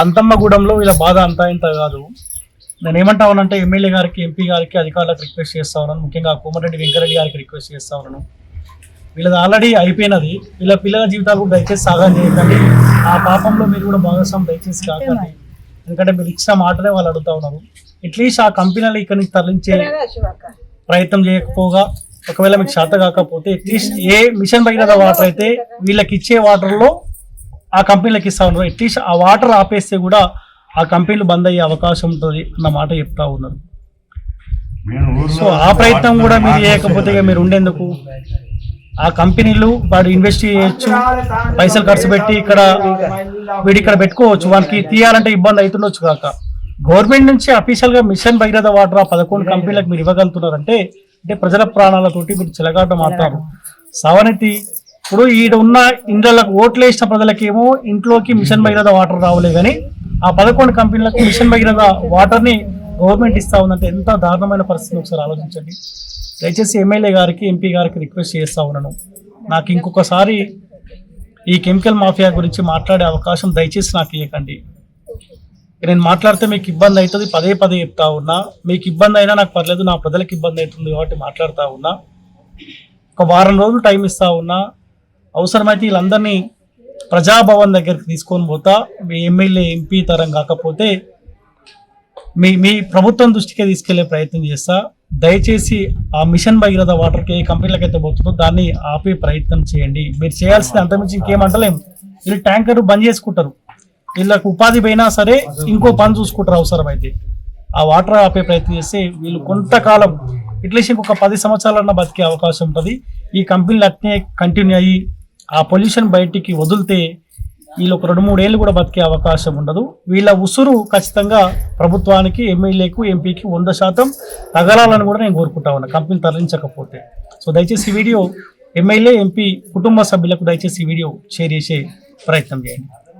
అంతమ్మగూడెంలో వీళ్ళ బాధ అంతా ఇంత కాదు. నేను ఏమంటా ఉన్నానంటే ఎమ్మెల్యే గారికి, ఎంపీ గారికి, అధికారులకు రిక్వెస్ట్ చేస్తా ఉన్నాను. ముఖ్యంగా కోమటిరెడ్డి వెంకరెడ్డి గారికి రిక్వెస్ట్ చేస్తా ఉన్నాను. వీళ్ళది ఆల్రెడీ అయిపోయినది. వీళ్ళ పిల్లల జీవితాలు కూడా దయచేసి సాగం చేయకండి. ఆ పాపంలో మీరు కూడా భాగస్వామి దయచేసి కాకండి. ఎందుకంటే మీరు ఇచ్చిన మాటనే వాళ్ళు అడుగుతా ఉన్నారు. అట్లీస్ట్ ఆ కంపెనీలు ఇక్కడి నుంచి తరలించే ప్రయత్నం చేయకపోగా, ఒకవేళ మీకు శాత కాకపోతే అట్లీస్ట్ ఏ మిషన్ భగీరథ వాటర్ అయితే వీళ్ళకి ఇచ్చే వాటర్లో ఆ కంపెనీలకు ఇస్తా ఉన్నారు. అట్లీస్ట్ ఆ వాటర్ ఆపేస్తే కూడా ఆ కంపెనీలు బంద్ అయ్యే అవకాశం ఉంటుంది అన్న మాట చెప్తా ఉన్నారు. సో ఆ ప్రయత్నం కూడా మీరు చేయకపోతే మీరు ఉండేందుకు? ఆ కంపెనీలు వాడు ఇన్వెస్ట్ చేయొచ్చు, పైసలు ఖర్చు పెట్టి వీడి ఇక్కడ పెట్టుకోవచ్చు. వానికి తీయాలంటే ఇబ్బంది అవుతుండొచ్చు కాక, గవర్నమెంట్ నుంచి అఫీషియల్గా మిషన్ భగీరథ వాటర్ 11 కంపెనీలకు మీరు ఇవ్వగలుగుతున్నారంటే అంటే ప్రజల ప్రాణాలతోటి మీరు చెలగాట మాట్లాడు. సవనతి ఇప్పుడు ఈడ ఉన్న ఇండ్లకు ఓట్లు వేసిన ప్రజలకేమో ఇంట్లోకి మిషన్ భగీరథ వాటర్ రావలే, కానీ ఆ 11 కంపెనీలకు మిషన్ భగీరథ వాటర్ని గవర్నమెంట్ ఇస్తా ఉందంటే ఎంత దారుణమైన పరిస్థితి ఒకసారి ఆలోచించండి. దయచేసి ఎమ్మెల్యే గారికి, ఎంపీ గారికి రిక్వెస్ట్ చేస్తా ఉన్నాను, నాకు ఇంకొకసారి ఈ కెమికల్ మాఫియా గురించి మాట్లాడే అవకాశం దయచేసి నాకు ఇవ్వకండి. నేను మాట్లాడితే మీకు ఇబ్బంది అవుతుంది, పదే పదే చెప్తా ఉన్నా. మీకు ఇబ్బంది అయినా నాకు పర్లేదు, నా ప్రజలకు ఇబ్బంది అవుతుంది కాబట్టి మాట్లాడుతూ ఉన్నా. ఒక వారం రోజులు టైం ఇస్తా ఉన్నా. అవసరమైతే వీళ్ళందరినీ ప్రజాభవన్ దగ్గరికి తీసుకొని పోతా. మీ ఎమ్మెల్యే, ఎంపీ తరం కాకపోతే మీ ప్రభుత్వం దృష్టికే తీసుకెళ్లే ప్రయత్నం చేస్తా. దయచేసి ఆ మిషన్ భగీరథ వాటర్కి ఏ కంపెనీలకు అయితే పోతుందో దాన్ని ఆపే ప్రయత్నం చేయండి. మీరు చేయాల్సింది అంతమించి ఇంకేమంటలేం. వీళ్ళు ట్యాంకర్ బంద్ చేసుకుంటారు, వీళ్ళకు ఉపాధి పోయినా సరే ఇంకో పని చూసుకుంటారు. అవసరమైతే ఆ వాటర్ ఆపే ప్రయత్నం చేస్తే వీళ్ళు కొంతకాలం అట్లీస్ట్ ఇంకొక 10 సంవత్సరాలన్నా బతికే అవకాశం ఉంటుంది. ఈ కంపెనీలు అట్నే కంటిన్యూ అయ్యి ఆ పొల్యూషన్ బయటికి వదిలితే వీళ్ళు ఒక 2-3 ఏళ్ళు కూడా బతికే అవకాశం ఉండదు. వీళ్ళ ఉసురు ఖచ్చితంగా ప్రభుత్వానికి, ఎమ్మెల్యేకు, ఎంపీకి 100% తగలాలని కూడా నేను కోరుకుంటా ఉన్నా, కంపెనీ తరలించకపోతే. సో దయచేసి ఈ వీడియో ఎమ్మెల్యే, ఎంపీ కుటుంబ సభ్యులకు దయచేసి ఈ వీడియో షేర్ చేసే ప్రయత్నం చేయండి.